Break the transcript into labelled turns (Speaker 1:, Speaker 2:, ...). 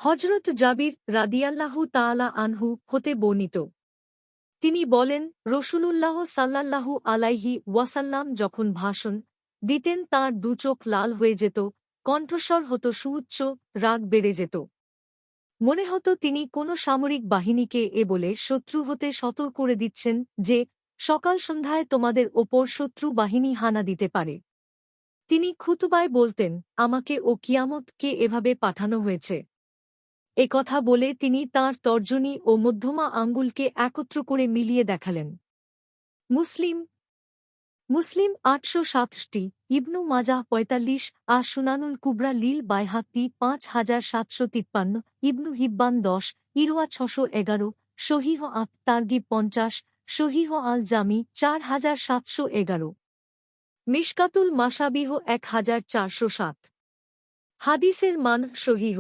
Speaker 1: হযরত জাবির রাদিয়াল্লাহু তাআলা আনহু হতে বর্ণিত। তিনি বলেন, রাসূলুল্লাহ সাল্লাল্লাহু আলাইহি ওয়াসাল্লাম যখন ভাষণ দিতেন তাঁর দুচোখ লাল হয়ে যেত, কণ্ঠস্বর হতো সুউচ্চ, রাগ বেড়ে যেত। মনে হতো তিনি কোনো সামরিক বাহিনীকে বলে শত্রু হতে সতর্ক করে দিচ্ছেন যে, সকাল সন্ধ্যায় তোমাদের ওপর শত্রু বাহিনী হানা দিতে পারে। তিনি খুতবায় বলতেন, আমাকে ও কিয়ামতকে এভাবে পাঠানো হয়েছে। এ কথা বলে তিনি তাঁর তর্জনী ও মধ্যমা আঙ্গুলকে একত্র করে মিলিয়ে দেখালেন। মুসলিম ৮৬৭, ইবনু মাজাহ ৪৫, সুনানুল কুবরা লিল বাইহাক্কি ৫৭৫৩, ইবনু হিব্বান ১০, ইরওয়া ৬১১, সহিহ আত তারগিব ৫০, সহিহ আল জামি ৪৭১১। মিশকাতুল মাসাবিহ ১৪০৭। হাদিসের মান সহিহ।